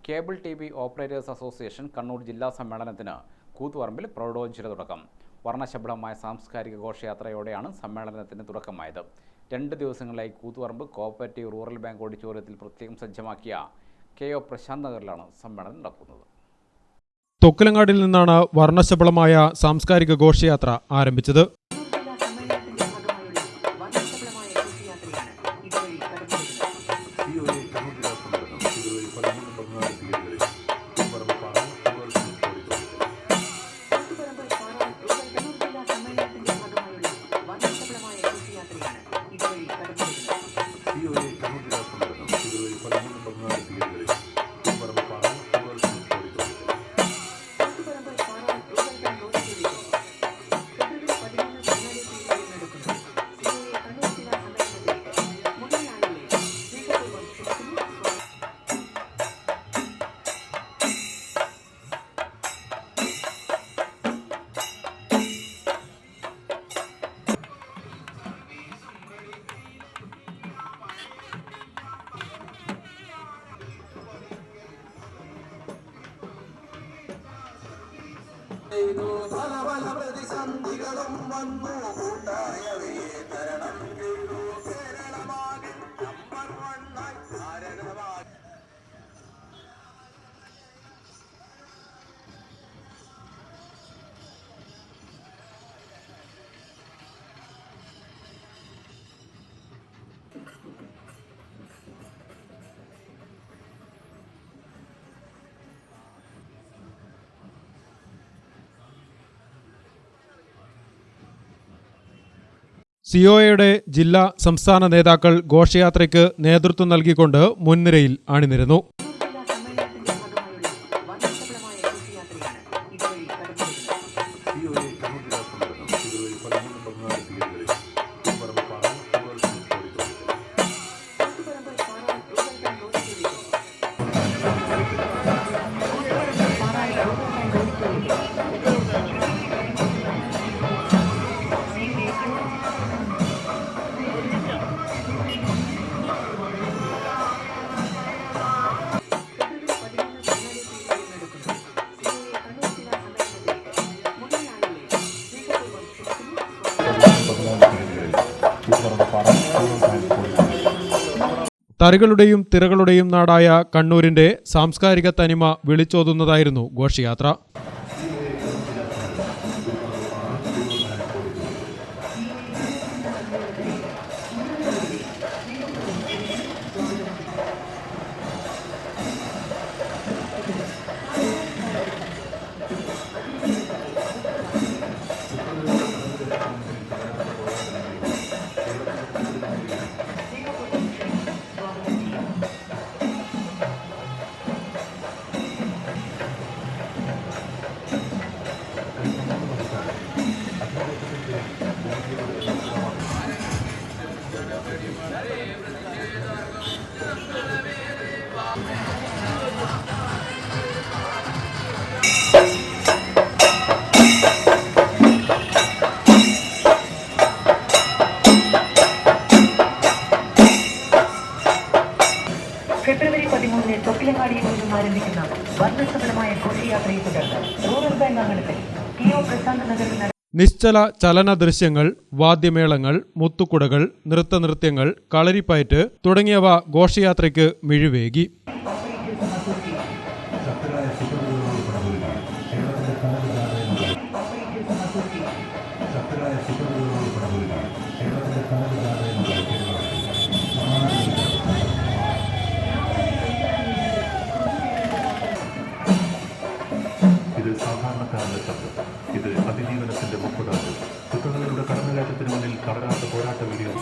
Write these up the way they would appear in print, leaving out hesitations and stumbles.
Cable TV operators association Kannur ജില്ലാ സമ്മേളനത്തിന് കൂത്തുപറമ്പിൽ പ്രൗഢോജ്വല തുടക്കം. വർണ്ണശബളമായ സാംസ്കാരിക ഘോഷയാത്രയോടെയാണ് സമ്മേളനത്തിന് തുടക്കമായത്. 2 ദിവസങ്ങളിലായി കൂത്തുപറമ്പ് കോഓപ്പറേറ്റീവ് റൂറൽ ബാങ്ക് ഓഡിറ്റോറിയത്തിൽ പ്രത്യേകം സജ്ജമാക്കിയ KO പ്രശാന്ത് നഗറിലാണ് സമ്മേളനം നടക്കുന്നത്. തൊക്കിലങ്ങാടിൽ നിന്നാണ് വർണ്ണശബളമായ സാംസ്കാരിക ഘോഷയാത്ര ആരംഭിച്ചത്. സിഒഎയുടെ ജില്ലാ സംസ്ഥാന നേതാക്കൾ ഘോഷയാത്രയ്ക്ക് നേതൃത്വം നൽകിക്കൊണ്ട് മുൻനിരയിൽ അണിനിരന്നു. തറികളുടെയും തിറകളുടെയും നാടായ കണ്ണൂരിന്റെ സാംസ്കാരിക തനിമ വിളിച്ചോതുന്നതായിരുന്നു ഘോഷയാത്ര. ഫെബ്രുവരി 13 തൊക്കിലങ്ങാടിയിൽ നിന്നും ആരംഭിക്കുന്ന വർണ്ണശബളമായ ഘോഷയാത്രയെ തുടർന്ന് റൂറൽ ബാങ്ക് അങ്കണത്തിൽ KO പ്രശാന്ത് നഗറിൽ നിശ്ചല ചലന ദൃശ്യങ്ങൾ, വാദ്യമേളങ്ങൾ, മുത്തുക്കുടകൾ, നൃത്തനൃത്യങ്ങൾ, കളരിപ്പയറ്റ് തുടങ്ങിയവ ഘോഷയാത്രയ്ക്ക് മിഴിവേകി. ഇത് സാധാരണക്കാരന്റെ ശബ്ദം. ഇത് അതിജീവനത്തിന്റെ മുപ്പതാണ്. കുറ്റങ്ങളുടെ കടന്നുകയറ്റത്തിന് മുന്നിൽ തളരാത്ത പോരാട്ട വീഡിയോ.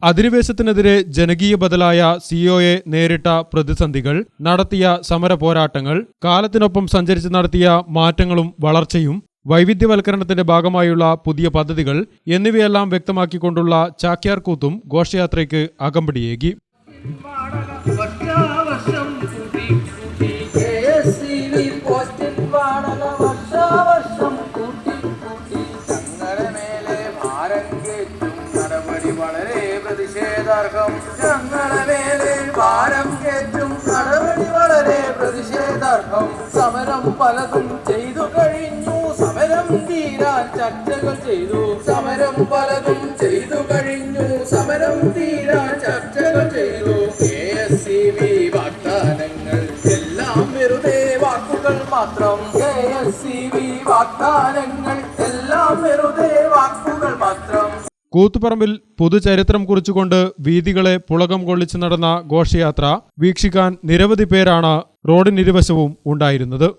അധിനിവേശത്തിനെതിരെ ജനകീയ ബദലായ സിഒഎ നേരിട്ട പ്രതിസന്ധികൾ, നടത്തിയ സമര പോരാട്ടങ്ങൾ, കാലത്തിനൊപ്പം സഞ്ചരിച്ച് നടത്തിയ മാറ്റങ്ങളും വളർച്ചയും, വൈവിധ്യവൽക്കരണത്തിന്റെ ഭാഗമായുള്ള പുതിയ പദ്ധതികൾ എന്നിവയെല്ലാം വ്യക്തമാക്കിക്കൊണ്ടുള്ള ചാക്യാർ കൂത്തും ഘോഷയാത്രയ്ക്ക് അകമ്പടിയേകി. സമരം പലതും ചെയ്തു കഴിഞ്ഞു, സമരം തീരാൻ ചർച്ചകൾ ചെയ്തു. സമരം പലതും ചെയ്തു കഴിഞ്ഞു, സമരം തീരാൻ ചർച്ചകൾ ചെയ്തു. KSCB വാഗ്ദാനങ്ങൾ എല്ലാം വെറുതെ വാക്കുകൾ മാത്രം. KSCB വാഗ്ദാനങ്ങൾ എല്ലാം വെറുതെ വാക്കുകൾ മാത്രം. കൂത്തുപറമ്പിൽ പുതുചരിത്രം കുറിച്ചുകൊണ്ട് വീഥികളെ പുളകം കൊള്ളിച്ചു നടന്ന ഘോഷയാത്ര വീക്ഷിക്കാൻ നിരവധി പേരാണ് റോഡിനിരുവശവും ഉണ്ടായിരുന്നത്.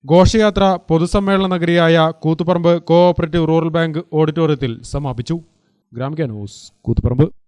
ഘോഷയാത്ര പൊതുസമ്മേളന നഗരിയായ കൂത്തുപറമ്പ് കോഓപ്പറേറ്റീവ് റൂറൽ ബാങ്ക് ഓഡിറ്റോറിയത്തിൽ സമാപിച്ചു. ഗ്രാമിക ന്യൂസ്, കൂത്തുപറമ്പ്.